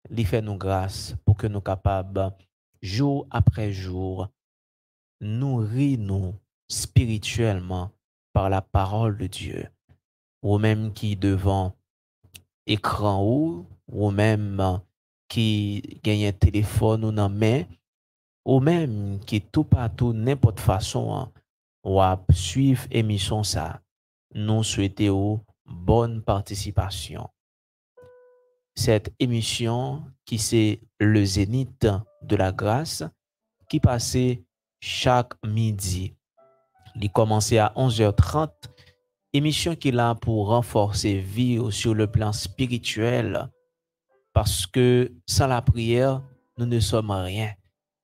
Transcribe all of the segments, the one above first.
li fait nous grâce pour que nous capables, jour après jour, nourrir nous spirituellement par la parole de Dieu. Ou même qui devant écran ou même qui gagne un téléphone ou dans main, ou même qui tout partout, n'importe façon, ou à suivre émission ça. Nous souhaitons bonne participation. Cette émission qui c'est le zénith de la grâce qui passait chaque midi. Il commençait à 11h30. Émission qui est là pour renforcer vie sur le plan spirituel parce que sans la prière, nous ne sommes rien.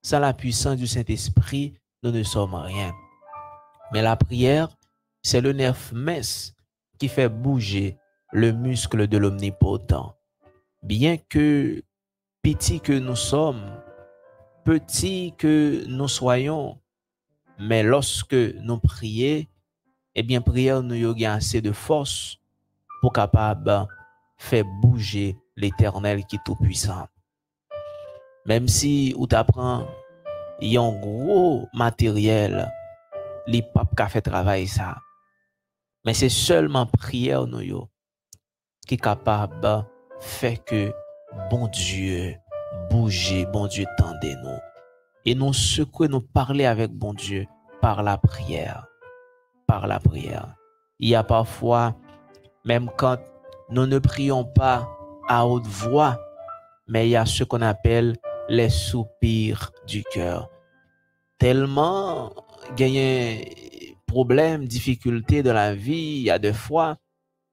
Sans la puissance du Saint-Esprit, nous ne sommes rien. Mais la prière, c'est le nerf mince qui fait bouger le muscle de l'omnipotent. Bien que petit que nous sommes, petit que nous soyons, mais lorsque nous prions, eh bien, prière nous y a assez de force pour capable faire bouger l'Éternel qui est tout puissant. Même si ou t'apprends, il y a un gros matériel, les papes qui fait travail ça. Mais c'est seulement prière nous yo qui est capable faire que bon Dieu bouger, bon Dieu tendez nous. Et nous secouer, nous parler avec bon Dieu par la prière. Par la prière. Il y a parfois, même quand nous ne prions pas à haute voix, mais il y a ce qu'on appelle les soupirs du cœur. Tellement gagner problèmes, difficultés dans la vie, il y a des fois,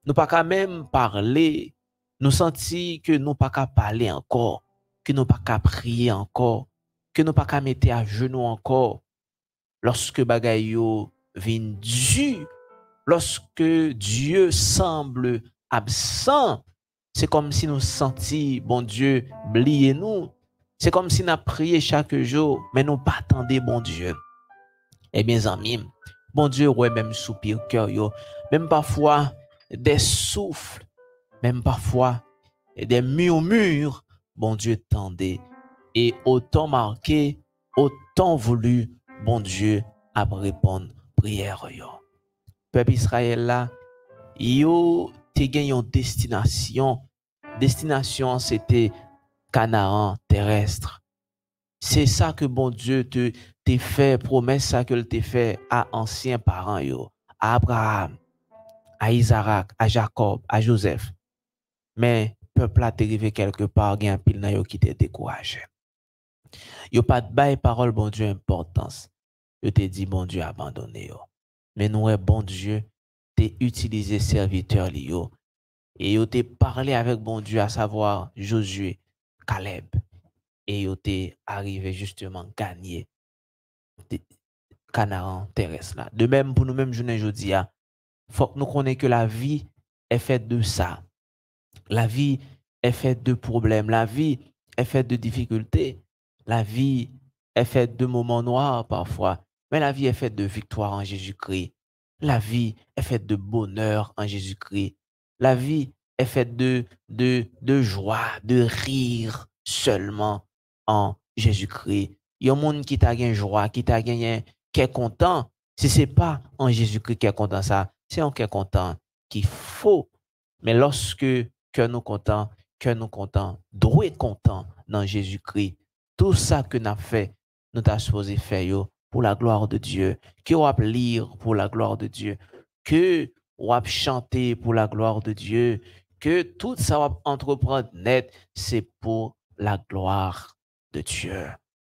nous pas qu'à même parler, nous sentir que nous pas qu'à parler encore, que nous pas qu'à prier encore, que nous pas qu'à mettre à genoux encore. Lorsque bagay yo vin du, lorsque Dieu semble absent, c'est comme si nous sentions, bon Dieu, oublier nous. C'est comme si nous prions chaque jour, mais nous pas attendons bon Dieu. Eh bien, amis, bon Dieu, ouais, même soupir cœur, yo, même parfois des souffles, même parfois des murmures, bon Dieu tendait. Et autant marqué, autant voulu, bon Dieu a répondre prière yo. Peuple Israël là, yo te gen yon destination. Destination c'était Canaan terrestre. C'est ça que bon Dieu te fait, promesse ça que te fait à anciens parents yo, à Abraham, à Isaac, à Jacob, à Joseph. Mais peuple a arrivé quelque part, gen pile nan yo qui te découragé. Yo pas de bail parole bon Dieu importance. Yo te dit bon Dieu abandonné yo. Mais nous bon Dieu te utilisé serviteur li yo. Et yo te parlé avec bon Dieu à savoir Josué, Caleb. Et yo te arrivé justement gagner Canaan terrestre là. De même pour nous-mêmes journée jodi a, faut que nous connaissions que la vie est faite de ça. La vie est faite de problèmes, la vie est faite de difficultés, la vie est faite de moments noirs parfois, mais la vie est faite de victoire en Jésus-Christ. La vie est faite de bonheur en Jésus-Christ. La vie est faite de joie, de rire seulement en Jésus-Christ. Il y a un monde qui t'a gagné joie, qui t'a gagné, qui est content. Si ce n'est pas en Jésus-Christ qui est content ça, c'est en qui est content qu'il faut. Mais lorsque que nous content, droit content dans Jésus-Christ. Tout ça que nous avons fait, nous avons supposé faire pour la gloire de Dieu, que nous avons lire pour la gloire de Dieu, que nous avons chanter pour la gloire de Dieu, que tout ça va entreprendre net, c'est pour la gloire de Dieu.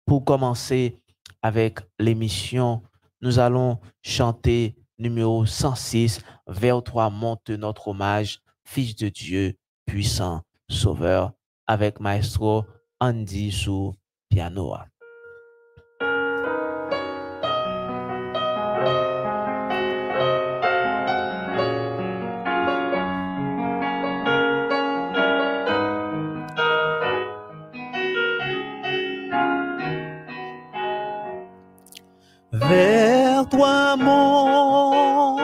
Pour commencer avec l'émission, nous allons chanter numéro 106, vers toi monte notre hommage, Fils de Dieu, puissant, sauveur, avec maestro Andy sous piano. Vers toi monte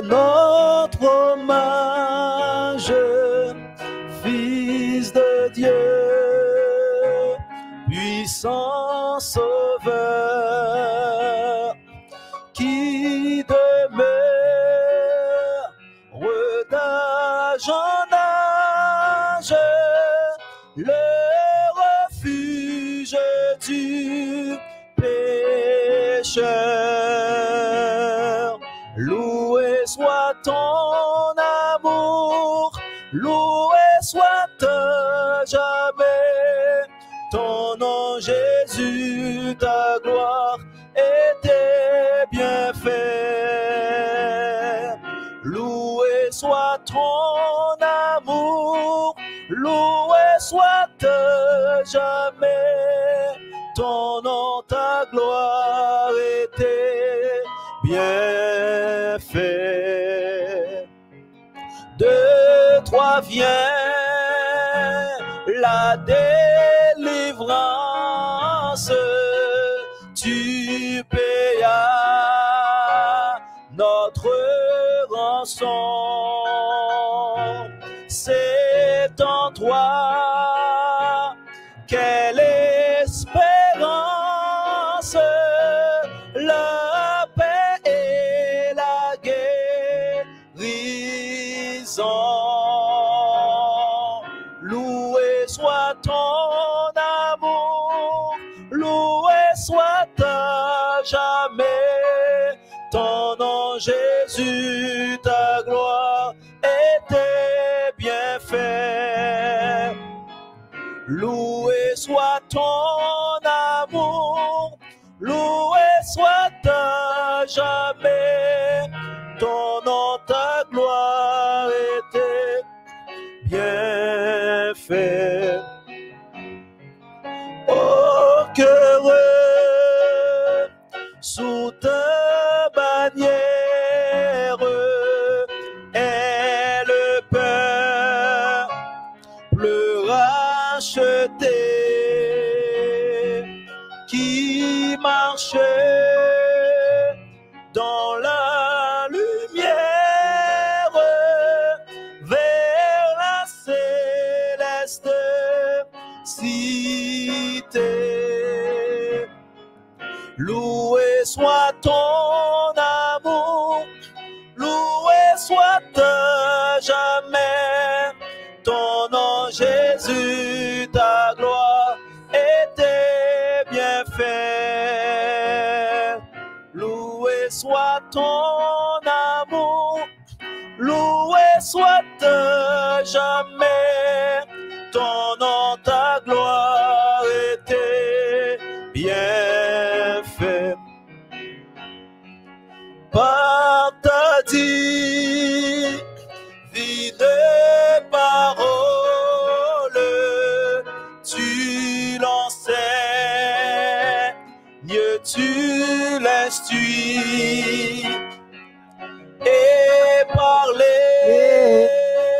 notre hommage, Fils de Dieu, puissant Sauveur, qui demeure d'âge en âge, le refuge du pécheur. Loué soit ton amour, loué soit jamais ton nom Jésus, ta gloire et tes bienfaits. Loué soit ton amour, loué soit jamais ton nom, ta gloire et tes bienfaits. De toi vient la délivrance, tu payas notre rançon. C'est en toi quelle espérance, la paix et la guérison. Loué soit ton amour, loué soit à jamais ton nom Jésus, ta gloire et tes bienfaits. Loué soit ton amour, loué soit à jamais ton nom, ta gloire et tes bienfaits. Oh, qu'heureux sous ta bannière est le peuple racheté qui marchait dans la lumière vers la céleste cité. Loué soit ton amour, loué soit à jamais ton nom Jésus, ta gloire et tes bienfaits. Loué soit ton amour, loué soit à jamais ton nom, ta gloire et tes bienfaits. Par ta divine parole, tu l'enseignes, tu l'instruis, et par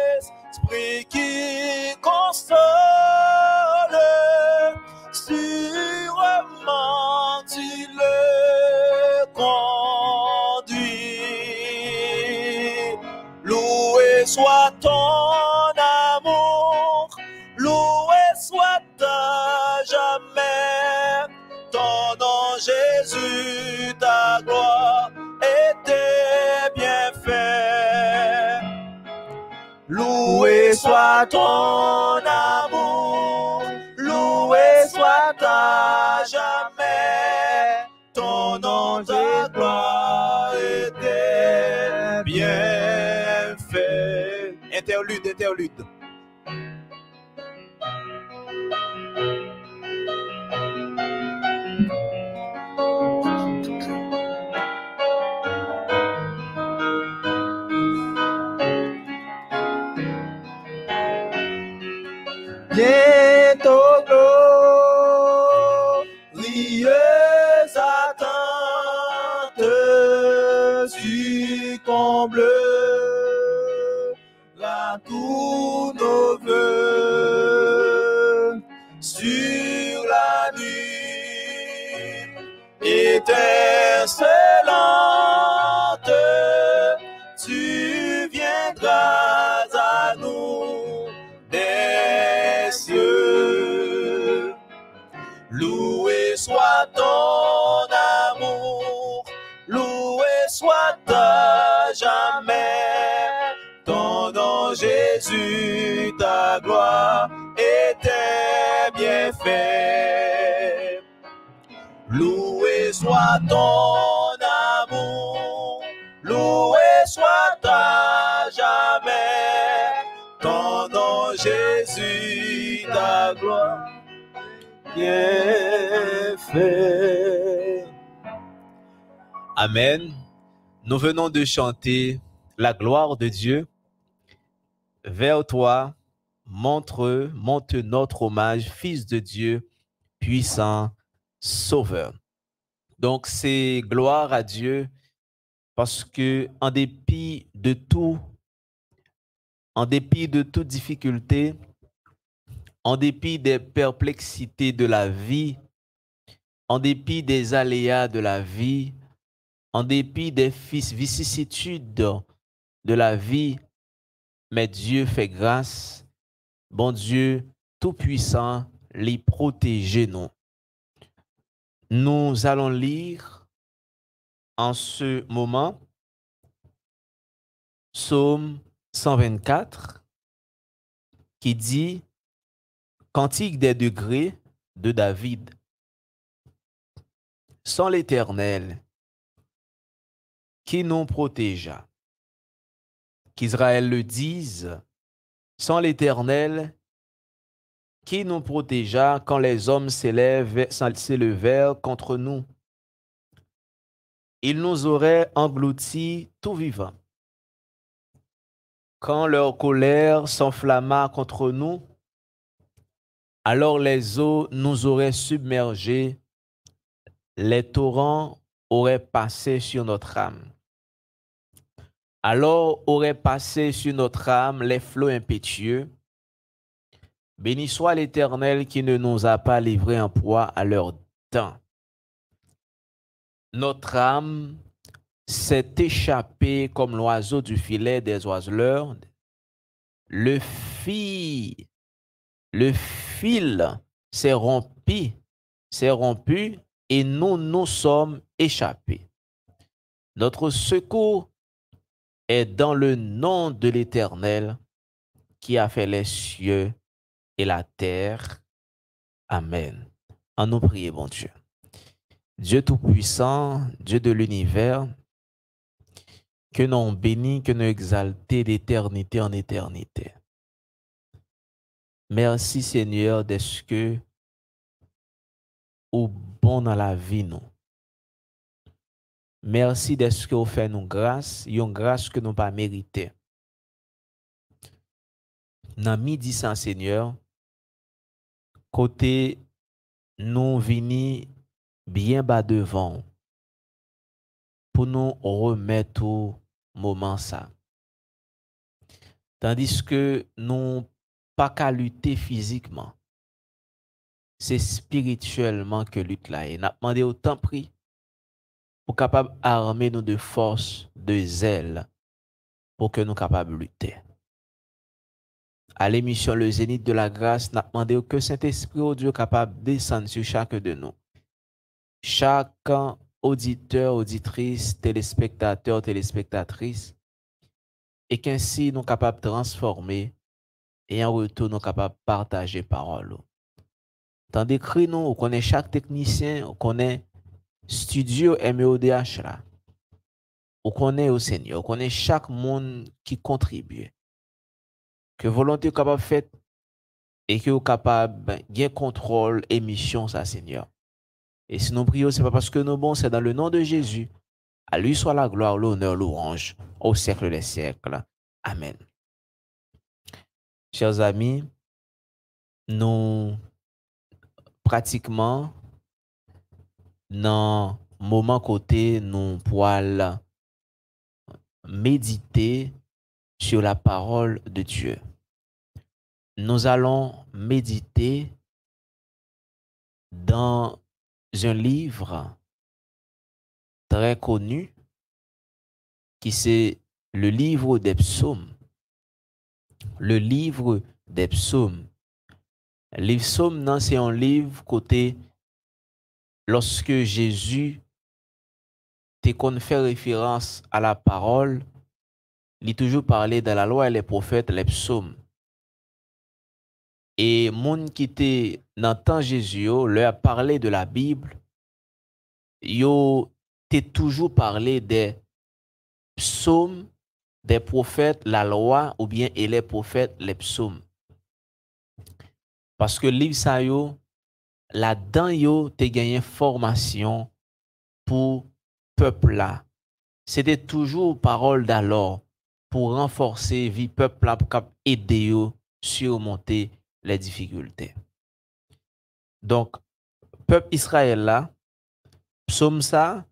l'Esprit qui console, sûrement tu le conduis. Loué soit ton amour, loué soit à jamais ton nom Jésus, ta gloire et tes bienfaits. Loué soit ton amour, loué soit à jamais ton nom, ta gloire et tes bienfaits. Interlude, interlude. Bientôt glorieuse attente, tu combleras tous nos vœux sur la nuit étincelante. Tu viendras à nous des cieux. ta gloire et tes bienfaits. Loué soit ton amour, loué soit à jamais ton nom Jésus, ta gloire bien fait. Amen. Nous venons de chanter la gloire de Dieu. Vers toi, monte notre hommage, Fils de Dieu, puissant Sauveur. Donc, c'est gloire à Dieu parce que en dépit de toute difficulté, en dépit des perplexités de la vie, en dépit des aléas de la vie, en dépit des vicissitudes de la vie, mais Dieu fait grâce, bon Dieu tout-puissant, les protéger nous. Nous allons lire en ce moment Psaume 124 qui dit Cantique des degrés de David. Sans l'Éternel qui nous protégea. Qu'Israël le dise, sans l'Éternel qui nous protégea quand les hommes s'élevèrent contre nous. Ils nous auraient engloutis tout vivants. Quand leur colère s'enflamma contre nous, alors les eaux nous auraient submergés, les torrents auraient passé sur notre âme. Alors auraient passé sur notre âme les flots impétueux. Béni soit l'Éternel qui ne nous a pas livrés en proie à leur temps. Notre âme s'est échappée comme l'oiseau du filet des oiseleurs. Le fil s'est rompu et nous sommes échappés. Notre secours est dans le nom de l'Éternel qui a fait les cieux et la terre. Amen. En nous prier, bon Dieu. Dieu Tout-Puissant, Dieu de l'univers, que nous bénis, que nous exaltés d'éternité en éternité. Merci Seigneur d'être que ou bon dans la vie nous. Merci d'être que vous faites nous grâce, une grâce que nous pas mérité. Dans midi sans Seigneur, côté nous vini bien bas devant pour nous remettre au moment ça. Tandis que nous pas qu'à lutter physiquement. C'est spirituellement que lutte là. Et n'a demandé autant prix pour capable armer nous de force, de zèle, pour que nous capables de lutter. À l'émission Le Zénith de la Grâce, n'a demandé que Saint-Esprit, oh Dieu, capable de descendre sur chacun de nous. Chaque auditeur, auditrice, téléspectateur, téléspectatrice, et qu'ainsi nous capables de transformer et en retour nous capables de partager parole. Tandis que nous, on connaît chaque technicien, on connaît studio MEODH là. On connaît au Seigneur, on connaît chaque monde qui contribue. Que volonté capable faite et que vous capable de contrôle émission ça Seigneur. Et si nous prions, c'est pas parce que nous bons, c'est dans le nom de Jésus. À lui soit la gloire, l'honneur, l'orange au siècle des siècles. Amen. Chers amis, nous pratiquement dans moment côté nous pouvons méditer sur la parole de Dieu. Nous allons méditer dans un livre très connu qui c'est le livre des psaumes. Le livre des psaumes. Les psaumes, c'est un livre côté lorsque Jésus te fait référence à la parole, il toujours parlé dans la loi et les prophètes, les psaumes. Et moun qui était dans le temps Jésus, leur a parlé de la Bible, yo t'es toujours parlé des psaumes, des prophètes, la loi, ou bien et les prophètes, les psaumes. Parce que livre ça yo, là-dedans yo t'es gagné formation pour peuple là. C'était toujours parole d'alors pour renforcer vie peuple là pour aider yo surmonter les difficultés. Donc peuple Israël là, psaume ça,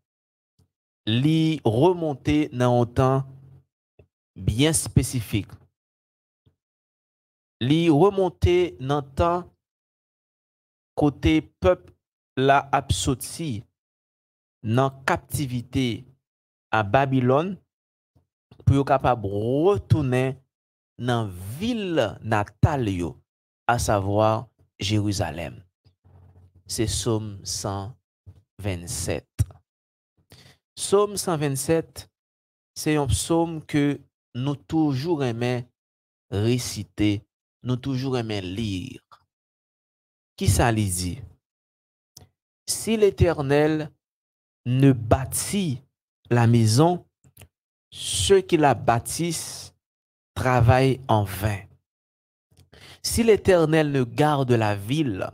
li remonter dans un temps bien spécifique. Li remonter dans temps côté peuple la absoti dans captivité à Babylone pour capable retourner dans ville natale yo, à savoir Jérusalem. C'est Psaume 127. Psaume 127, c'est un psaume que nous toujours aimons réciter, nous toujours aimons lire. Qui ça lui dit? Si l'Éternel ne bâtit la maison, ceux qui la bâtissent travaillent en vain. Si l'Éternel ne garde la ville,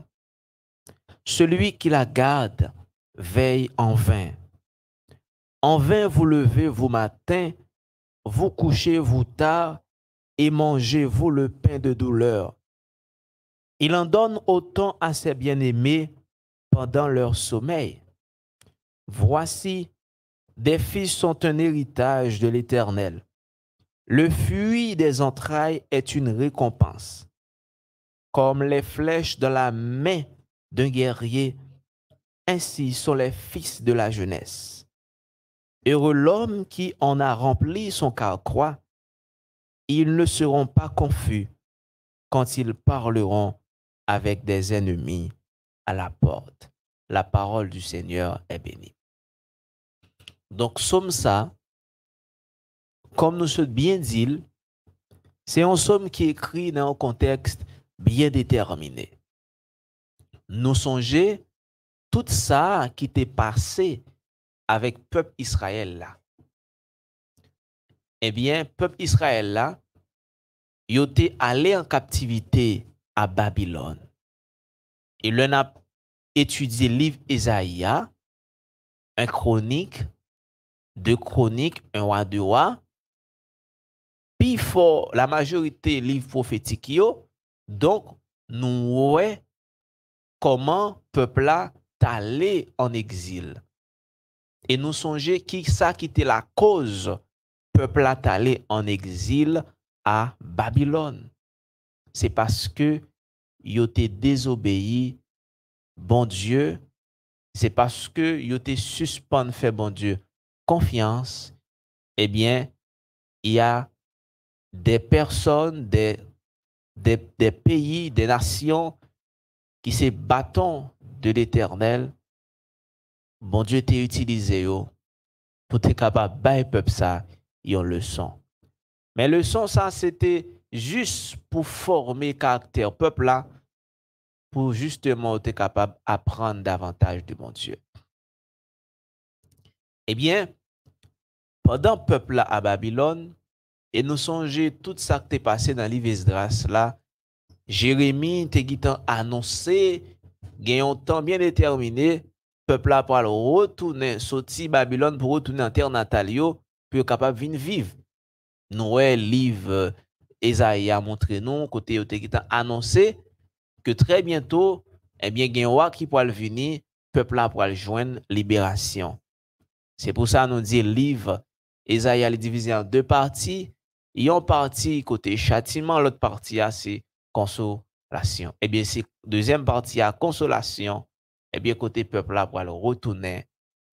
celui qui la garde veille en vain. En vain vous levez vous matin, vous couchez vous tard et mangez-vous le pain de douleur. Il en donne autant à ses bien-aimés pendant leur sommeil. Voici, des fils sont un héritage de l'Éternel. Le fruit des entrailles est une récompense. Comme les flèches dans la main d'un guerrier, ainsi sont les fils de la jeunesse. Heureux l'homme qui en a rempli son carquois. Ils ne seront pas confus quand ils parleront avec des ennemis à la porte. La parole du Seigneur est bénie. Donc, somme ça, comme nous sommes bien dit, c'est un somme qui est écrit dans un contexte bien déterminé. Nous songeons tout ça qui t'est passé avec peuple Israël là. Eh bien, peuple Israël là, il était allé en captivité à Babylone. Et l'on a étudié le livre Ésaïe, un chronique, deux chroniques, un roi de roi. Puis for la majorité livre prophétique yo. Donc nous voyons comment peuple là allé en exil. Et nous songeons qui ça qui était la cause peuple là allé en exil à Babylone. C'est parce que yo te désobéi bon Dieu, c'est parce que yo te suspend fait bon Dieu confiance. Eh bien, il y a des personnes, des pays, des nations qui se battent de l'Éternel. Bon Dieu t'a utilisé pour être capable de bailler peuple ça une leçon. Mais leçon ça c'était juste pour former caractère peuple là, pour justement être capable d'apprendre davantage de mon Dieu. Eh bien, pendant le peuple là à Babylone, et nous songeons tout ça qui est passé dans l'Ivre Esdras là, Jérémie t'a annoncé, gagne un temps bien déterminé, peuple là pour retourner, sortir Babylone pour retourner en terre natale, pour être capable de vivre. Nous, livre Ésaïe a montré nous, côté t'a annoncé que très bientôt, eh bien, il y a un roi qui pourra venir, peuple là pour joindre libération. C'est pour ça que nous dit livre Ésaïe est divisé en deux parties. Il y a une partie côté châtiment, l'autre partie c'est consolation. Eh bien, c'est deuxième partie à consolation. Eh bien, côté peuple là pour retourner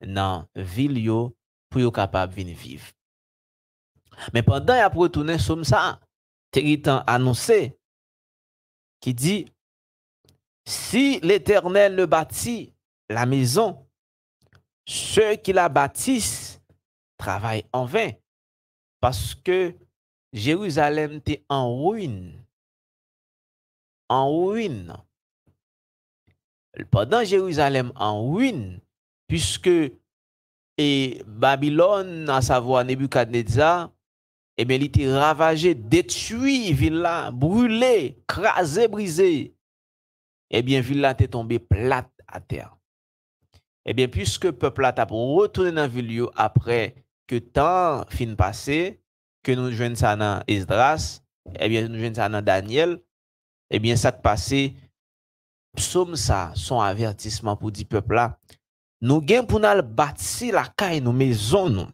dans ville pour être capable de vivre. Mais pendant qu'il a retourné comme ça, il a annoncé qui dit si l'Éternel ne bâtit la maison, ceux qui la bâtissent travaillent en vain, parce que Jérusalem était en ruine. en ruine. Pendant Jérusalem en ruine, puisque Babylone, à savoir Nebuchadnezzar, eh bien, il était ravagé, détruit, ville là, brûlé, crasé, brisé. Eh bien, ville là était tombée plate à terre. Eh bien, puisque le peuple là t'a retourné dans la ville après que temps fin passé, que nous joignons ça dans Esdras, eh bien, nous joignons ça dans Daniel, eh bien, ça passé, psaume ça, son avertissement pour dire peuple là, nous gagnons pour nous bâtir la caille, nos maisons, nous.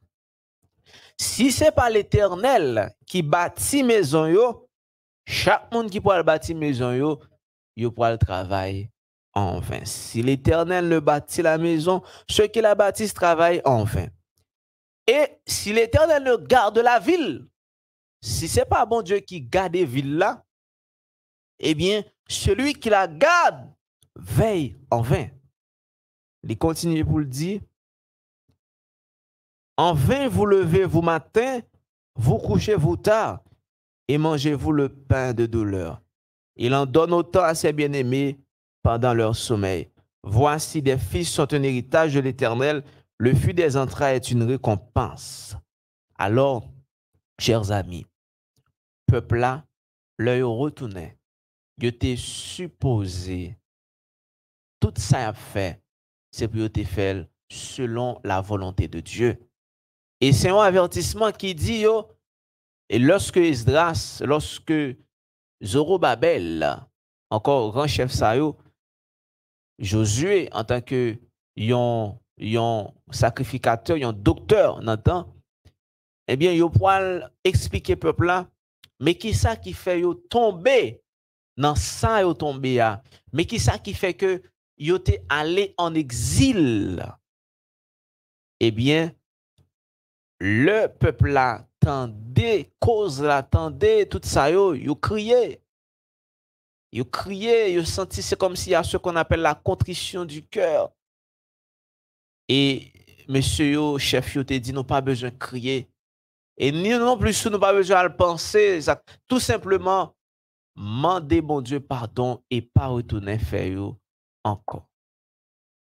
Si ce n'est pas l'Éternel qui bâtit maison yo, chaque monde qui pourra bâtir maison yo, yo pourra le travail en vain. Si l'Éternel ne bâtit la maison, ceux qui la bâtissent travaillent en vain. Et si l'Éternel ne garde la ville, si ce n'est pas bon Dieu qui garde la ville là, eh bien, celui qui la garde veille en vain. Il continue pour le dire. En vain vous levez-vous matin, vous couchez-vous tard, et mangez-vous le pain de douleur. Il en donne autant à ses bien-aimés pendant leur sommeil. Voici des fils sont un héritage de l'Éternel, le fruit des entrailles est une récompense. Alors, chers amis, peuple là, l'œil retournait. Il était supposé, tout ça a fait, c'est pour te faire selon la volonté de Dieu. Et c'est un avertissement qui dit, yo, et lorsque Esdras, lorsque Zorobabel, encore grand chef Sayo, Josué, en tant que yon sacrificateur, yon docteur, n'entend, eh bien, yo poil expliquer peuple là, mais qui ça qui fait yo tomber dans ça yo tomber là, mais qui ça qui fait que yo te allé en exil? Eh bien, le peuple là tendait, cause là tendait, tout ça yo criait. Yo criait, yo senti, c'est comme s'il y a ce qu'on appelle la contrition du cœur. Et monsieur yo, chef yo te dit, nous pas besoin de crier. Et ni non plus, nous pas besoin de le penser. Tout simplement, mandez bon Dieu pardon et pas retourner faire yo encore.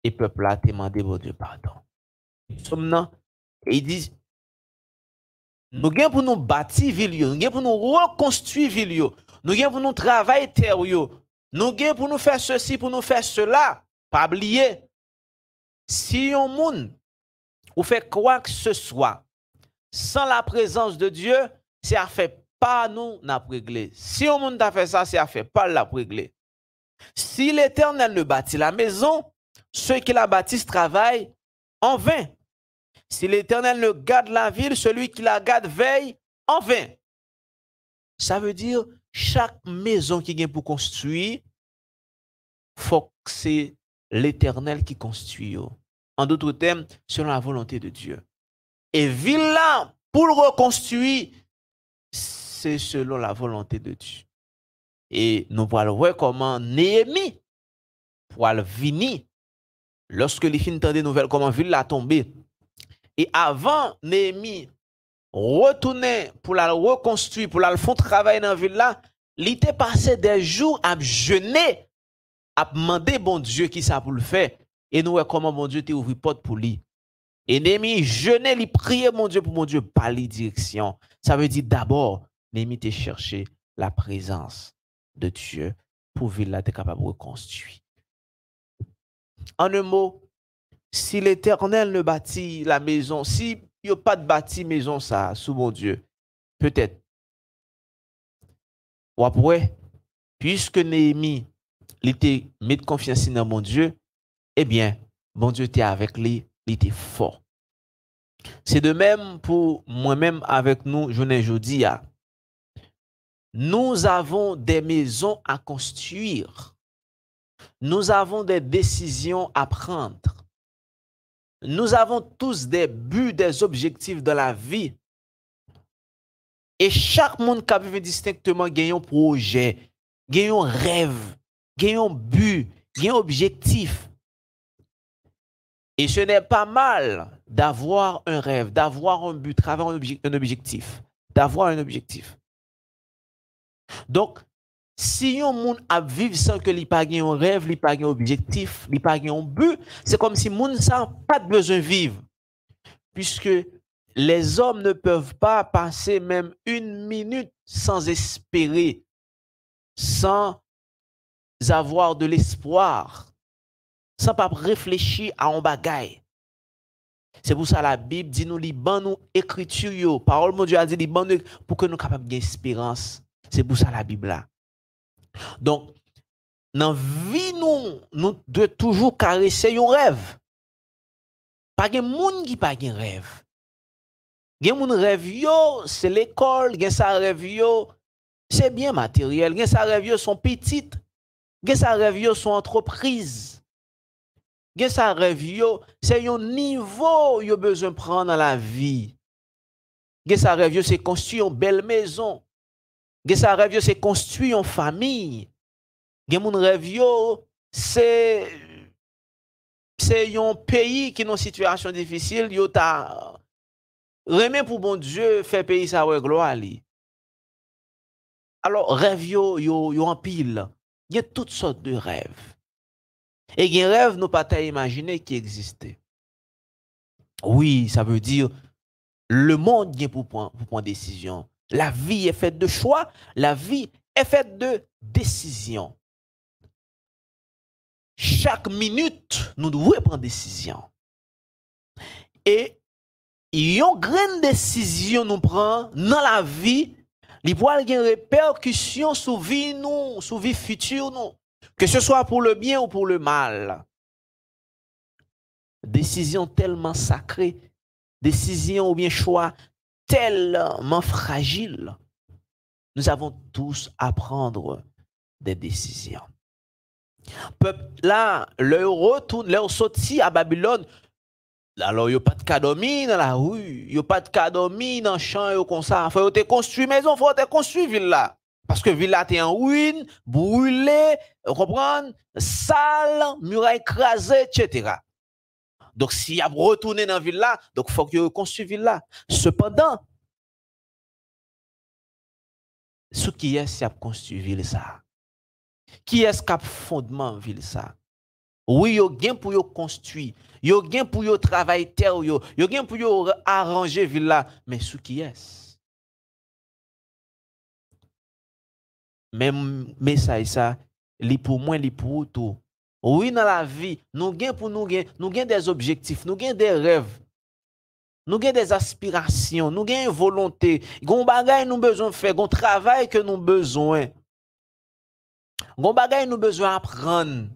Et peuple là te mandé bon Dieu pardon. Sommes et il dit, nous gagnons pour nous bâtir ville, nous gagnons pour nous reconstruire ville, nous gagnons pour nous travailler terre, nous gagnons pour nous faire ceci, pour nous faire cela. Pas oublier, si on monde ou fait quoi que ce soit sans la présence de Dieu, c'est à fait pas nous n'a réglé. Si on monde a fait ça, c'est à fait pas la régler. Si l'Éternel ne bâtit la maison, ceux qui la bâtissent travaillent en vain. Si l'Éternel ne garde la ville, celui qui la garde veille en vain. Ça veut dire, chaque maison qui vient pour construire, faut que c'est l'Éternel qui construit. En d'autres termes, selon la volonté de Dieu. Et ville là, pour le reconstruire, c'est selon la volonté de Dieu. Et nous allons voir comment Néhémie, pour venir, lorsque les filles entendent des nouvelles, comment ville a tombé. Et avant Néhémie retourner pour la reconstruire, pour la faire travailler dans la ville là, il était passé des jours à jeûner, à demander bon Dieu qui ça pour le faire. Et nous voyons comment bon Dieu t'a ouvert porte pour lui. Et Néhémie jeûnait, il priait mon Dieu pour mon Dieu par les directions. Ça veut dire d'abord, Néhémie t'a cherché la présence de Dieu pour ville là, t'es capable de reconstruire. En un mot, si l'Éternel ne bâtit la maison, si il n'y a pas de bâti maison ça, sous mon Dieu, peut-être. Ou après, puisque Néhémie, il était mis de confiance dans mon Dieu, eh bien, mon Dieu était avec lui, il était fort. C'est de même pour moi-même avec nous, je ne dis pas. Nous avons des maisons à construire. Nous avons des décisions à prendre. Nous avons tous des buts, des objectifs dans la vie. Et chaque monde qui vit distinctement gagne un projet, gagne un rêve, gagne un but, gagne un objectif. Et ce n'est pas mal d'avoir un rêve, d'avoir un but, d'avoir un objectif, d'avoir un objectif. Donc, Si un monde a vivre sans que li pa gen un rêve, li pa gen objectif, li pa gen un but, c'est comme si monde ça pas de besoin vivre. Puisque les hommes ne peuvent pas passer même une minute sans espérer, sans avoir de l'espoir, sans pas réfléchir à un bagay. C'est pour ça la Bible dit nous ban nous écriture yo, parole mon Dieu a dit li ban nous pour que nous capables d'espérance. C'est pour ça la Bible là. Donc dans vie nous devons toujours caresser un rêve. Pas gen moun qui pas gen rêve. Gen moun rêve yo, c'est l'école, gen sa rêve yo, c'est bien matériel, gen sa rêve yo sont petites, gen sa rêve yo sont entreprises. Gen sa rêve yo, c'est un niveau yo besoin prendre dans la vie. Gen sa rêve yo c'est construire une belle maison. Gen sa rêve yo c'est construire une famille. Gen moun rêve yo c'est un pays qui est dans une situation difficile, yo ta remet pour bon Dieu faire pays ça ouais gloire li. Alors rêve yo en pile. Il y a toutes sortes de rêves. Et il y a des rêves nous pas imaginer qui existaient. Oui, ça veut dire le monde vient pour prendre décision. La vie est faite de choix, la vie est faite de décision. Chaque minute, nous devons prendre décision. Et il y a une grande décision nous prend dans la vie, il peut avoir une répercussion sur vie nous, sur vie future nous, que ce soit pour le bien ou pour le mal. Décision tellement sacrée, décision ou bien choix tellement fragile. Nous avons tous à prendre des décisions. Peuple là, leur retourne, leur sortie à Babylone. Alors, il n'y a pas de cadomi dans la rue, il n'y a pas de cadomi dans le champ, comme ça. Il faut te construire maison, il faut te construire ville là. Parce que ville là, t'es en ruine, brûlée, comprendre, sale, muraille écrasée, etc. Donc, s'il y a retourné dans la ville là, donc il faut que tu construise ville là. Cependant, ce qui est, c'est à construire ville ça. Qui est-ce qui a fondement ville ça? Oui, yo gen pour yo construire, yo gen pour yo travailler terre yo gen pour yo arranger ville là, mais sous qui est? Même message ça, li pour moi, li pour tout. Oui, dans la vie, nous gen pour nous gen des objectifs, nous gen des rêves. Nous gen des aspirations, nous gen une volonté, gon bagay nous besoin faire, gon travail que nous besoin. Gon bagay nous besoin apprendre.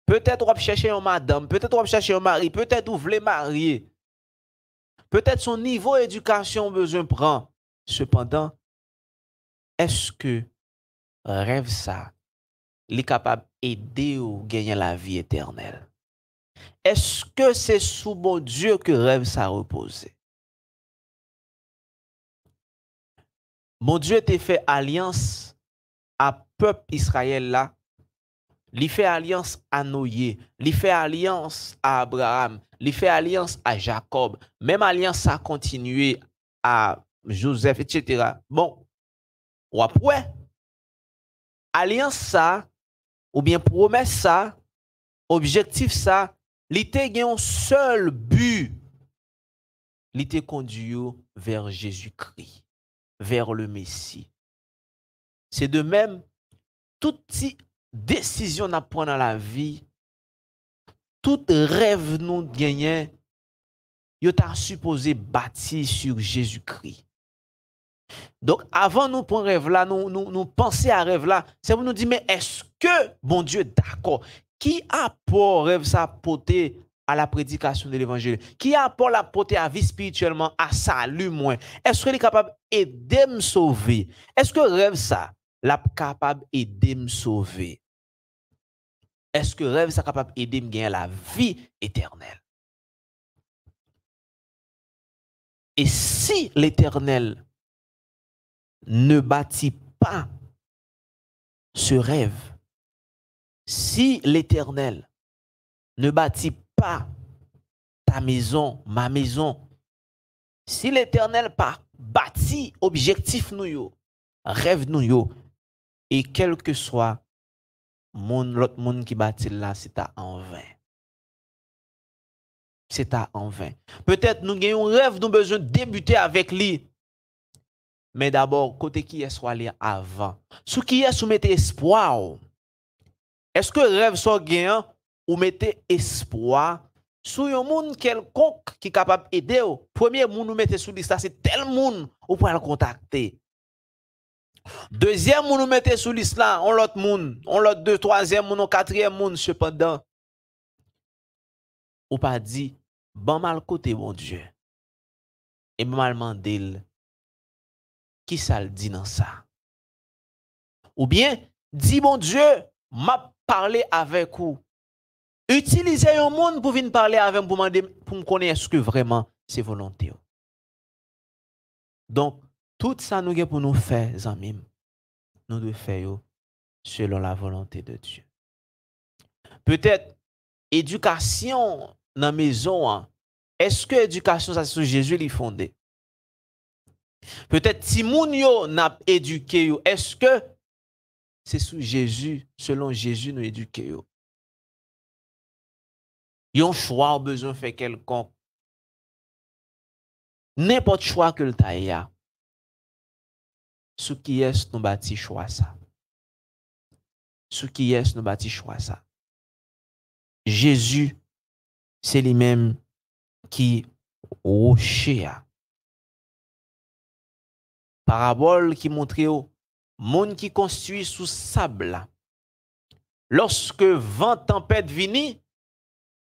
Peut-être on va chercher une madame, peut-être on va chercher un mari, peut-être on voulez marier. Peut-être son niveau d'éducation besoin prend. Cependant, est-ce que rêve ça, il est capable d'aider ou gagner la vie éternelle? Est-ce que c'est sous bon Dieu que rêve ça repose? Mon Dieu t'a fait alliance à peuple Israël là. Il fait alliance à Noé, il fait alliance à Abraham, il fait alliance à Jacob, même alliance a continué à Joseph, etc. Bon, ou après, alliance ça, ou bien promesse ça, objectif ça, il était un seul but, il était conduit vers Jésus-Christ, vers le Messie. C'est de même, tout petit décision n'a prendre dans la vie, tout rêve nous gagnons, yo t'a supposé bâtir sur Jésus-Christ. Donc avant nous prendre rêve là, nous penser à rêve là, c'est pour nous dire mais est-ce que bon Dieu d'accord, qui apporte rêve ça porter à la prédication de l'évangile, qui apporte la porter à vie spirituellement à salut moins, est-ce qu'il est capable d'aider me sauver? Est-ce que rêve ça la capable d'aider me sauver? Est-ce que rêve ça capable d'aider me gagner la vie éternelle? Et si l'Éternel ne bâtit pas ce rêve, si l'Éternel ne bâtit pas ta maison, ma maison, si l'Éternel pas bâtit objectif nous yo, rêve nous yo, Et quel que soit l'autre monde qui bâtit là, c'est à en vain. C'est à en vain. Peut-être nous avons un rêve, nous besoin de débuter avec lui. Mais d'abord, côté qui est soit aller avant. Ce qui est soumettez espoir. Est-ce que rêve soit gagnant ou mettez espoir sur un monde quelconque qui est capable d'aider? Premier monde nous mettez sous liste, c'est tel monde ou pour le contacter. Deuxième monde nous mettez sous liste là, on l'autre monde, on l'autre deux, troisième monde, on quatrième monde cependant. Ou pas dit bon mal côté bon Dieu. Et mal mandel qui ça le dit dans ça? Ou bien dit bon Dieu, m'a parlé avec vous. Utilisez un monde pour venir parler avec vous pour me connaître ce que vraiment c'est volonté. Donc, tout ça nous pour nous faire, amis, nous devons faire selon la volonté de Dieu. Peut-être, éducation dans la maison, est-ce que l'éducation, ça sur Jésus est fondé? Peut-être, si moun yo n'a éduqué, est-ce que c'est sous Jésus, selon Jésus, nous éduquer? Yon choix ou besoin de faire quelconque. N'importe choix que le taille, ce qui est nous bâti choix ça. Ce qui est nous bâti choix ça. Jésus, c'est lui-même qui rocher. Parabole qui montre au monde qui construit sous sable. Lorsque vent tempête vini,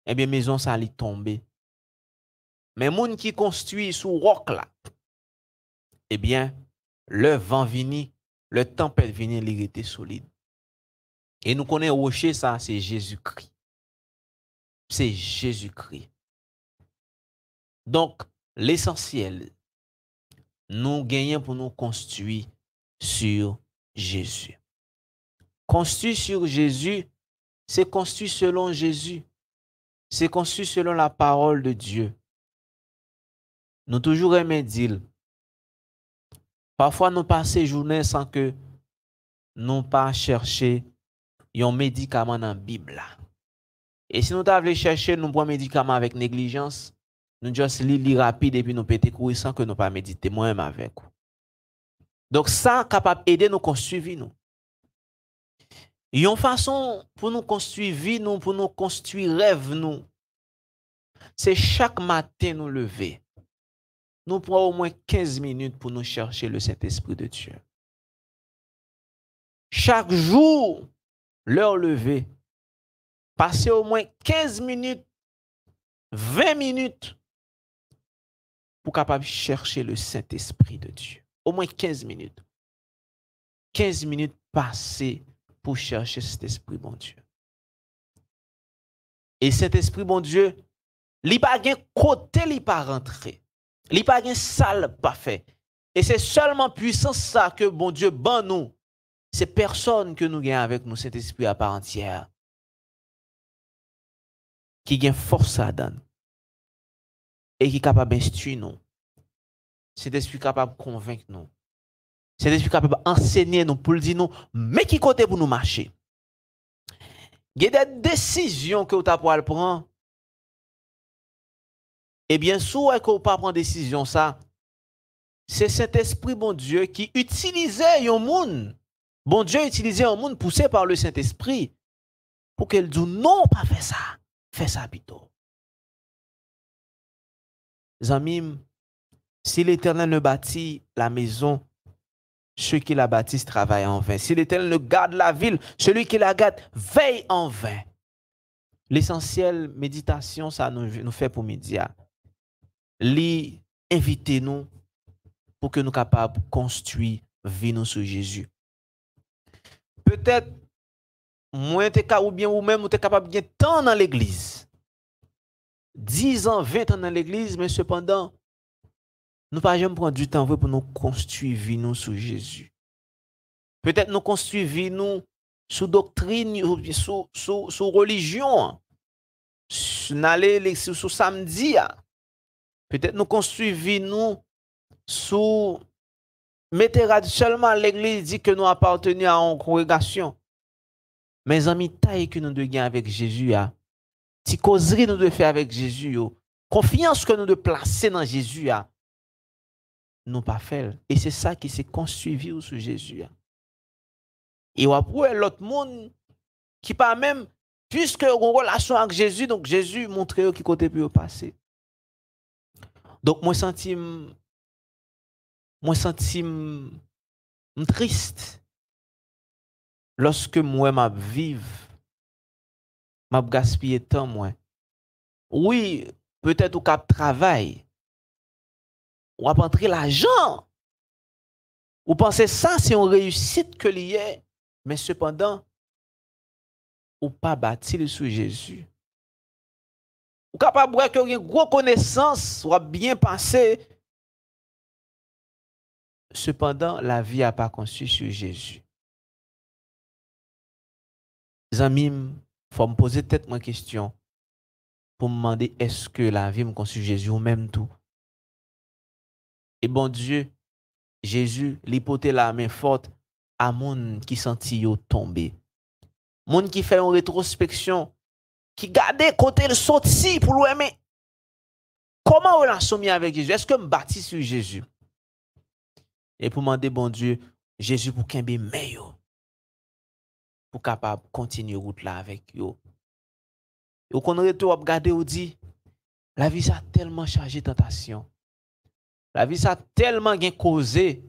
eh bien maison ça allait tomber. Mais monde qui construit sous roc là, eh bien le vent vini, le tempête vini, il était solide. Et nous connaissons rocher ça, c'est Jésus-Christ. C'est Jésus-Christ. Donc l'essentiel, nous gagnons pour nous construire sur Jésus. Construire sur Jésus, c'est construire selon Jésus. C'est construire selon la parole de Dieu. Nous toujours aimons dire, parfois nous passons journée sans que nous pas chercher un médicament dans la Bible. Et si nous t'avons chercher nous prendre médicament avec négligence, nous juste lire rapide et puis nous péter courir sans que nous pas méditer moi-même avec. Donc ça capable d'aider nous construire nous. Une façon pour nous construire vie nous, pour nous construire rêve nous, c'est chaque matin nous lever. Nous prenons au moins 15 minutes pour nous chercher le Saint-Esprit de Dieu. Chaque jour, l'heure levée, passer au moins 15 minutes, 20 minutes pour capable chercher le Saint-Esprit de Dieu. Au moins 15 minutes. 15 minutes passées pour chercher cet Esprit bon Dieu. Et cet Esprit bon Dieu, il n'y a pas de côté, il n'y a pas rentré. Il n'y a pas de salle pas fait. Et c'est seulement puissance ça que bon Dieu ban nous. C'est personne que nous gagnons avec nous, cet esprit à part entière. Qui gagne force à donner. Et qui est capable d'instruire nous. Cet esprit capable de convaincre nous. Cet esprit capable d'enseigner nous pour le dire nous, mais qui côté pour nous marcher. Il y a des décisions que vous avez prendre. Et bien sûr, que vous ne pas prendre décision ça. C'est cet esprit bon Dieu qui utilisait un monde. Bon Dieu utilisait un monde poussé par le Saint-Esprit pour qu'elle dise non, pas faire ça. Fais ça plutôt. Amis, si l'Éternel ne bâtit la maison, ceux qui la bâtissent travaillent en vain. Si l'Éternel ne garde la ville, celui qui la garde veille en vain. L'essentiel, méditation, ça nous fait pour midi. Invitez-nous pour que nous soyons capables de construire vie nous sur Jésus. Peut-être, moi, ou bien ou même, vous êtes capable de gagner tant dans l'église. 10 ans, 20 ans dans l'église, mais cependant, nous ne pouvons jamais prendre du temps pour nous construire vie nous sur Jésus. Peut-être nous construire vie nous sous doctrine, sous religion, sous samedi. Peut-être nous construire vie nous sous mettez seulement l'église dit que nous appartenons à une congrégation. Mes amis, taille que nous devons gagner avec Jésus, ti causerie nous devons faire avec Jésus, confiance que nous devons placer dans Jésus, nous pas faire. Et c'est ça qui s'est construit sur Jésus. Et après, l'autre monde qui pas même, puisque on a une relation avec Jésus, donc Jésus montre qui côté peut passer. Donc, moi, senti triste lorsque moi, m'a vive, m'a gaspillé temps, moi. Oui, peut-être au cap travail, ou à entrer l'argent, ou pensez ça, c'est une réussite que l'y est, mais cependant, ou pas bâti sur Jésus. Ou capable de avoir une grosse connaissance, ou bien pensé. Cependant, la vie n'a pas construit sur Jésus. Les amis, il faut me poser peut-être ma question pour me demander est-ce que la vie me construit sur Jésus ou même tout. Et bon Dieu, Jésus, l'hypothèse la main forte à mon qui senti yo tomber. Moun qui fait une rétrospection, qui garde côté le sorti pour l'aimer. Comment relation avec Jésus? Est-ce que me bâtis sur Jésus? Et pour demander, bon Dieu, Jésus pour qu'il y ait meilleur. Pour capable continuer route là avec yo. Et qu'on retourne regarder ou dit, la vie ça tellement chargé de tentation. La vie ça tellement bien causé.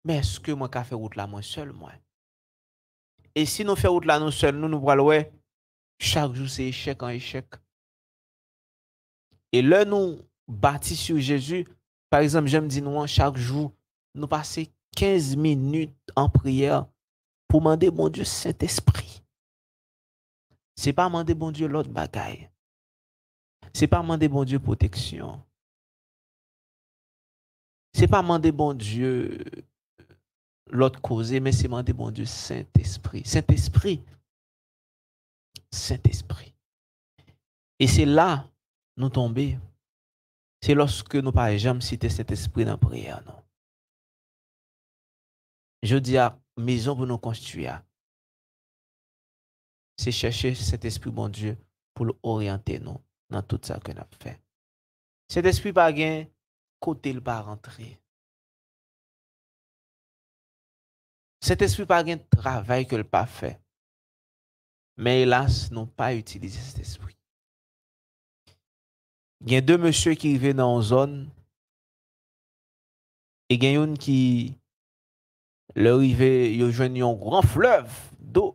Mais est-ce que moi ka fait route là moi seul moi? Et si nous faisons route là nous seul, nous voyons chaque jour c'est échec en échec. Et là nous bâtis sur Jésus, par exemple, j'aime dire nous chaque jour nous passer 15 minutes en prière pour demander bon Dieu Saint-Esprit. C'est pas demander bon Dieu l'autre bagaille. C'est pas demander bon Dieu protection. C'est pas demander bon Dieu l'autre cause, mais c'est demander bon Dieu Saint-Esprit. Saint-Esprit. Saint-Esprit. Et c'est là nous tomber. C'est lorsque nous pas jamais citer cet esprit dans la prière, non. Je dis à maison pour nous construire. C'est chercher cet esprit, bon Dieu, pour l'orienter nous dans tout ça que nous avons fait. Cet esprit pas gain, côté le pas rentrer. Cet esprit pas gain travail que le pas fait. Mais hélas, nous pas utilisé cet esprit. Il y a deux messieurs qui arrivent dans une zone et il y a une qui leur arrive, ils joignent un grand fleuve d'eau.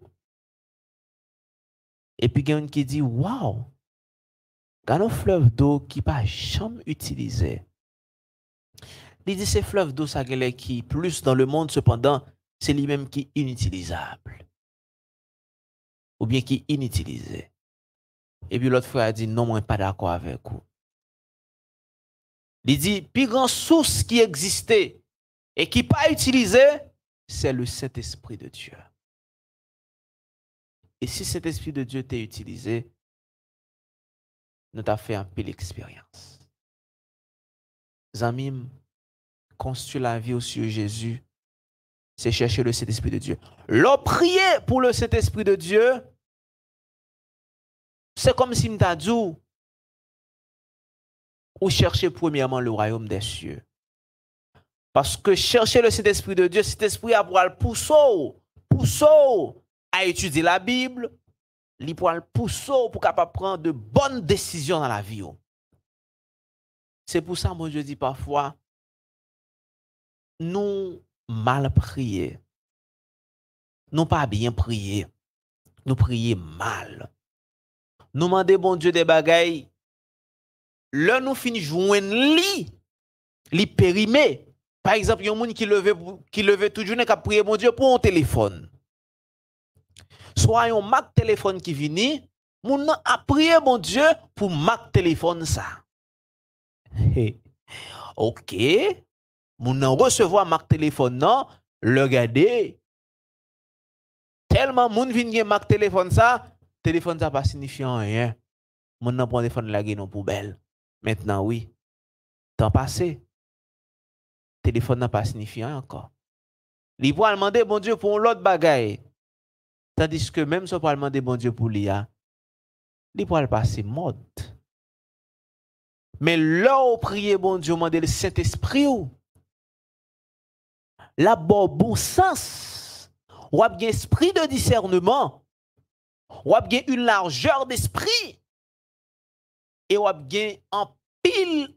Et puis il y a une qui dit waouh, il y a un fleuve d'eau qui pas jamais utilisé. Il dit ces fleuves d'eau ça qui plus dans le monde cependant, c'est lui-même qui est inutilisable. Ou bien qui est inutilisé. Et puis l'autre frère a dit non, moi pas d'accord avec vous. Il dit, plus grande source qui existait et qui pas utilisée, c'est le Saint-Esprit de Dieu. Et si cet Esprit de Dieu t'est utilisé, nous t'a fait un peu l'expérience. Amis, construire la vie au Seigneur Jésus, c'est chercher le Saint-Esprit de Dieu. L'on prier pour le Saint-Esprit de Dieu, c'est comme si m't'a dit ou chercher premièrement le royaume des cieux. Parce que chercher le Saint-Esprit de Dieu, cet esprit a pour le pousser à étudier la Bible, il pour le pousser pour capable prendre de bonnes décisions dans la vie. C'est pour ça moi je dis parfois nous mal prier. Nous pas bien prier. Nous prier mal. Nous demander bon Dieu des bagailles. Là nous finit joindre li périmé. Par exemple, il y a un monde qui levait toute journée qui prier mon Dieu pour un téléphone. Soit un Mac téléphone qui vient, moun a prié mon Dieu pour Mac téléphone ça. OK. Moun a recevoir Mac téléphone non, le regarder. Tellement moun vient Mac téléphone ça pas signifiant rien. Moun n'a prend téléphone la dans poubelle. Maintenant oui. Temps passé. téléphone n'a pas signifié rien encore. Il va demander bon Dieu pour l'autre bagaille. Tandis que même si on va demander bon Dieu pour l'IA, il va passer mode. Mais là où prier bon Dieu, demander le Saint-Esprit, là bon sens, ou a bien esprit de discernement, ou a bien une largeur d'esprit, et ou a bien en pile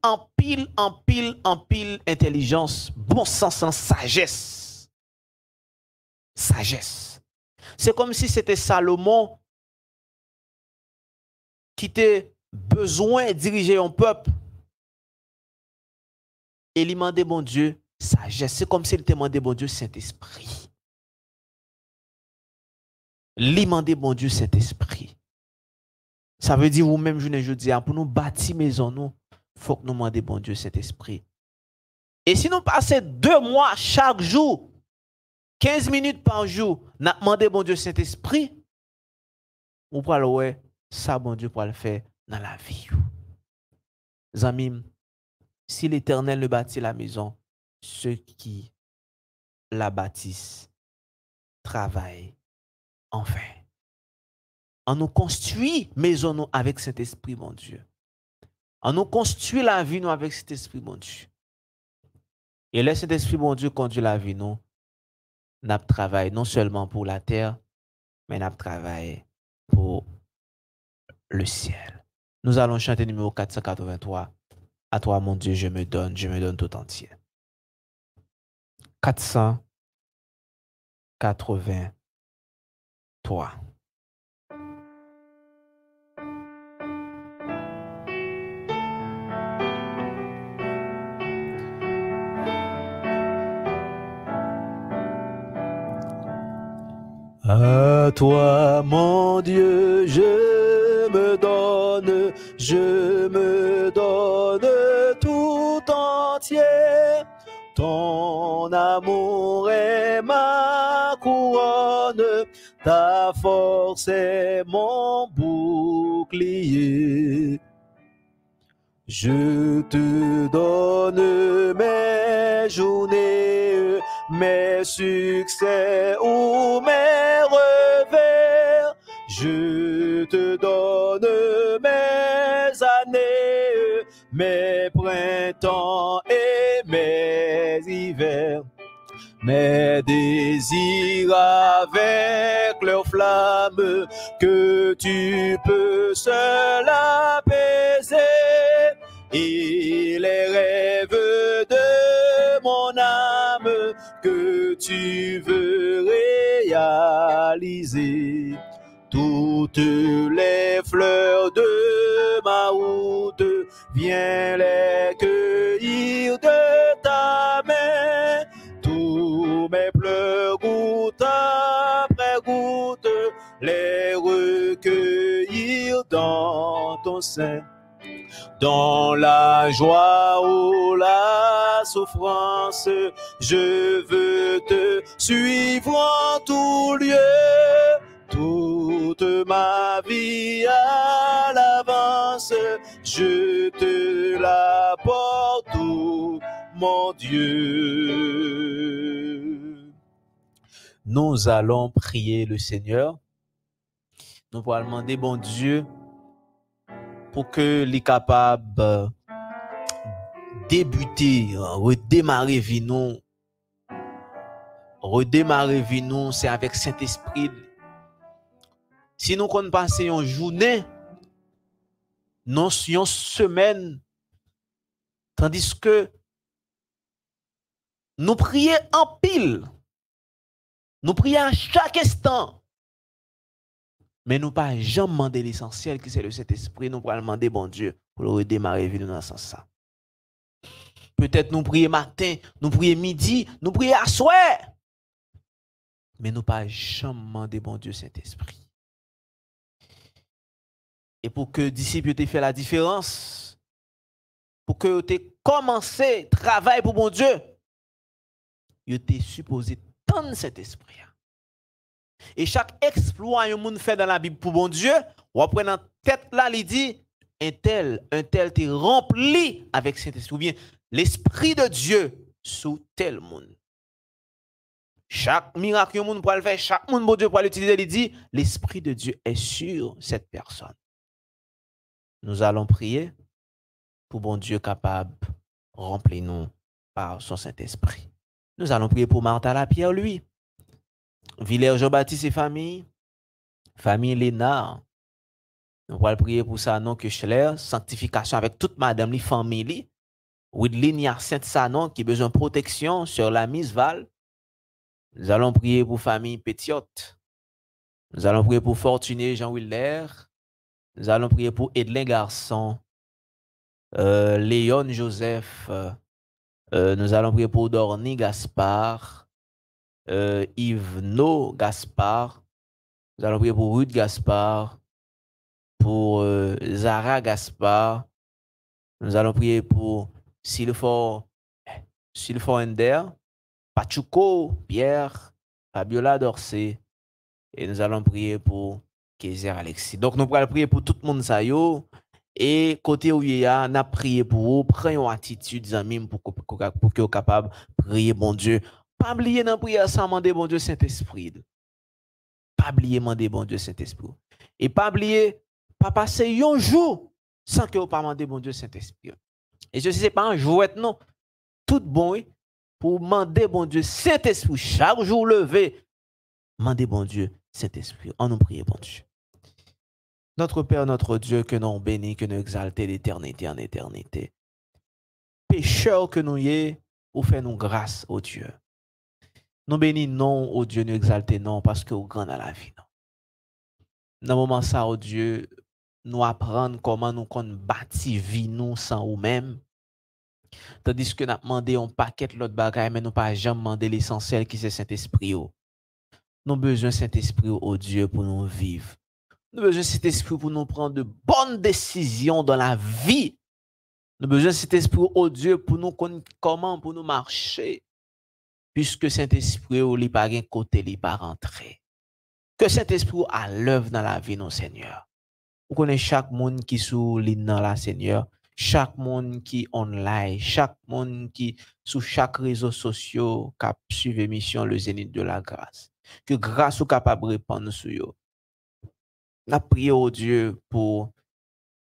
intelligence, bon sens en sagesse. Sagesse. C'est comme si c'était Salomon qui avait besoin de diriger un peuple. Et il demandait bon Dieu sagesse. C'est comme s'il demandait bon Dieu Saint-Esprit. Il demandait bon Dieu Saint-Esprit. Ça veut dire vous-même, je dis, pour nous bâtir maison, nous, il faut que nous demandions bon Dieu Saint-Esprit. Et si nous passons 2 mois chaque jour, 15 minutes par jour, nous demandons bon Dieu Saint-Esprit, on pourra le ça, bon Dieu, pour le faire dans la vie. Amis, si l'Éternel ne bâtit la maison, ceux qui la bâtissent travaillent enfin. On nous construit maison nous avec cet esprit, mon Dieu. On nous construit la vie nous avec cet esprit, mon Dieu. Et laisse cet esprit, mon Dieu, conduire la vie nous. Nous travaillons non seulement pour la terre, mais nous travaillons pour le ciel. Nous allons chanter numéro 483. À toi, mon Dieu, je me donne tout entier. 483. À toi, mon Dieu, je me donne tout entier. Ton amour est ma couronne, ta force est mon bouclier. Je te donne mes journées, mes succès ou mes revers. Je te donne mes années, mes printemps et mes hivers. Mes désirs avec leur flamme, que tu peux seul apaiser. Et les rêves de mon âme que tu veux réaliser. Toutes les fleurs de ma route, viens les cueillir de ta main. Tous mes pleurs goutte après goutte, les recueillir dans ton sein. Dans la joie ou la souffrance, je veux te suivre en tout lieu. Toute ma vie à l'avance, je te la porte, mon Dieu. Nous allons prier le Seigneur. Nous allons demander, bon Dieu, pour que les capables débuter, redémarrer vie nous. Redémarrer vie nous, c'est avec Saint-Esprit. Si nous comptons passer une journée, non une semaine, tandis que nous prions en pile, nous prions à chaque instant, mais nous pas jamais demander l'essentiel qui c'est le Saint-Esprit. Nous allons demander bon Dieu pour le redémarrer vie nous dans ce sens. Peut-être nous prions matin, nous prions midi, nous prions à soir, mais nous pas jamais demander bon Dieu Saint-Esprit. Et pour que disciples te fait la différence, pour que tu commencé travail pour bon Dieu, tu es supposé tendre cet esprit. Et chaque exploit que monde fait dans la Bible pour bon Dieu, ou après dans tête là, il dit un tel t'est rempli avec Saint-Esprit, ou bien l'Esprit de Dieu sous tel monde. Chaque miracle que monde pour le faire, chaque monde bon Dieu pour l'utiliser, il dit l'esprit de Dieu est sur cette personne. Nous allons prier pour bon Dieu capable remplir nous par son Saint-Esprit. Nous allons prier pour Martha Lapierre, lui. Villers Jean-Baptiste et famille Lénard. Nous allons prier pour ça, non que Schler, sanctification avec toute madame, les familles. Widlin Hyacinthe Sanon qui a besoin de protection sur la Misval. Nous allons prier pour famille Pétiotte. Nous allons prier pour Fortuné Jean Willer. Nous allons prier pour Edlin Garçon. Léon Joseph. Nous allons prier pour Dorny Gaspard. Yves Gaspard. Nous allons prier pour Ruth Gaspard. Pour Zara Gaspard. Nous allons prier pour Silfor Ender. Pachuco Pierre. Fabiola Dorsey. Et nous allons prier pour Kézer Alexis. Donc, nous allons prier pour tout le monde. Ça et côté où il y a, nous allons prier pour vous. Prenez une attitude, amis, pour que vous soyez capable de prier, bon Dieu. Pas oublier dans la prière sans demander, bon Dieu, Saint-Esprit. Pas oublier demander, bon Dieu, Saint-Esprit. Et pas oublier, pas passer un jour sans que vous ne demandez, bon Dieu, Saint-Esprit. Et je ne sais pas un jouet, non. Tout bon, pour demander, bon Dieu, Saint-Esprit. Chaque jour levé, demandez, bon Dieu, Saint-Esprit. On nous prie, bon Dieu. Notre Père, notre Dieu, que nous bénissons, que nous exaltons d'éternité en éternité. Pécheurs que nous y ou fait nous grâce au Dieu. Nous bénissons non au Dieu, nous exaltons non parce que nous grand dans la vie. Non. Dans le moment ça, au Dieu, nous apprendre comment nous bâtir vie nous sans nous-mêmes. Tandis que nous demandé un paquet l'autre bagaille, mais nous pas jamais demandé l'essentiel qui c'est Saint-Esprit. Nous avons besoin de Saint-Esprit au Dieu pour nous vivre. Nous avons besoin de cet esprit pour nous prendre de bonnes décisions dans la vie. Nous avons besoin de cet esprit au Dieu pour nous connaître comment pour nous marcher. Puisque Saint-Esprit n'est pas un côté, il n'est pas rentré. Que Saint-Esprit a l'œuvre dans la vie, non Seigneur. Vous connaissez chaque monde qui est sous l'île dans la Seigneur. Chaque monde qui est online. Chaque monde qui est sur chaque réseau social qui suit l'émission Le Zénith de la Grâce. Que grâce soit capable de répondre sur eux. Nous prions au Dieu pour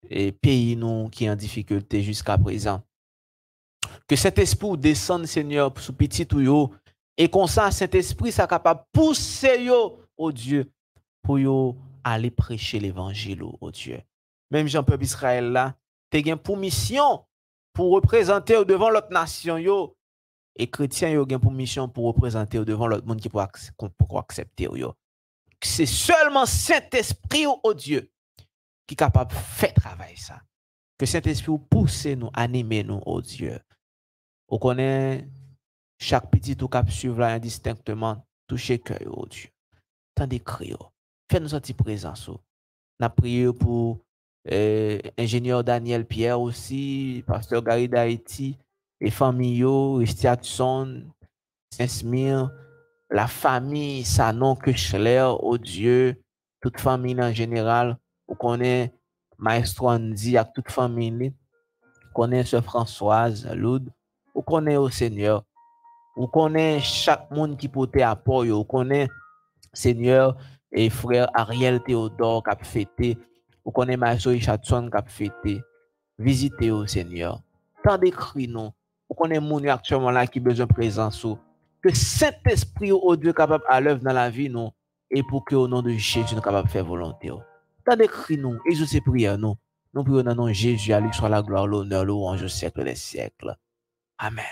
les pays nous qui sont en difficulté jusqu'à présent. Que cet esprit descende, Seigneur, sous petit ou et comme ça, cet esprit soit capable de pousser au Dieu pour aller prêcher l'évangile au Dieu. Même Jean-Peuple Israël là, tu as pour mission pour représenter devant l'autre nation et chrétiens ont pour mission pour représenter devant l'autre monde qui pour accepter c'est seulement Saint-Esprit au Dieu qui est capable de faire travail ça. Que Saint-Esprit pousse nous, anime nous au Dieu. On connaît chaque petit ou cap suivre là indistinctement, toucher cœur au Dieu. Tant d'écrire. Fais-nous sentir présence. Nous avons prié pour ingénieur Daniel Pierre aussi, pasteur Gary d'Haïti, et famille, Stiatson, Saint-Smir, la famille, Sanon, Kuchler, au Dieu, toute famille en général. On connaît Maestro Andy avec toute famille. On connaît Sœur Françoise, Loud. On connaît au Seigneur. On connaît chaque monde qui peut apport. On connaît Seigneur et frère Ariel Théodore qui a fêté. On connaît Maestro Richardson qui a fêté. Visitez au Seigneur. Tant d'écrits non. On connaît mon actuellement là qui a besoin de présence. Que Saint-Esprit au Dieu capable à l'œuvre dans la vie non et pour que au nom de Jésus nous capable de faire volonté. Tant d'écrits nous et je sais prière nous. Nous prions dans le nom de Jésus, à lui soit la gloire, l'honneur, louange au siècle des siècles. Amen.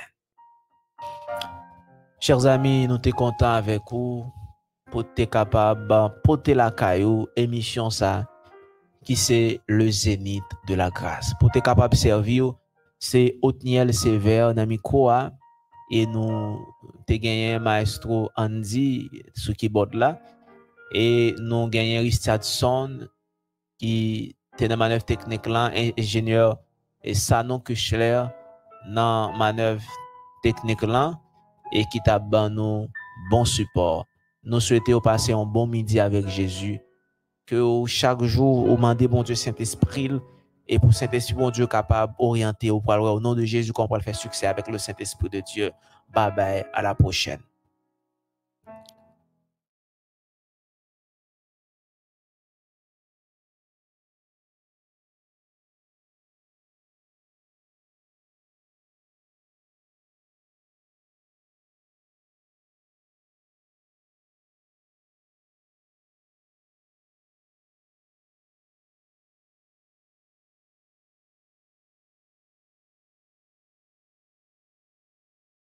Chers amis, nous sommes contents avec vous pour être capable de porter la caillou, émission ça, qui c'est le Zénith de la grâce. Pour être capable de servir, c'est Othniel Sévère, Nami Koa, et nous avons gagné Maestro Andy sur keyboard là, et nous avons gagné Richardson qui était dans la manœuvre technique là, ingénieur et Sanon Kuchler dans la manœuvre technique là, et qui t'a ban nous bon support. Nous souhaitons passer un bon midi avec Jésus, que chaque jour, au mandé bon Dieu Saint-Esprit, Et pour Saint-Esprit, bon Dieu, capable d'orienter au nom de Jésus, qu'on pourra faire succès avec le Saint-Esprit de Dieu. Bye bye, à la prochaine.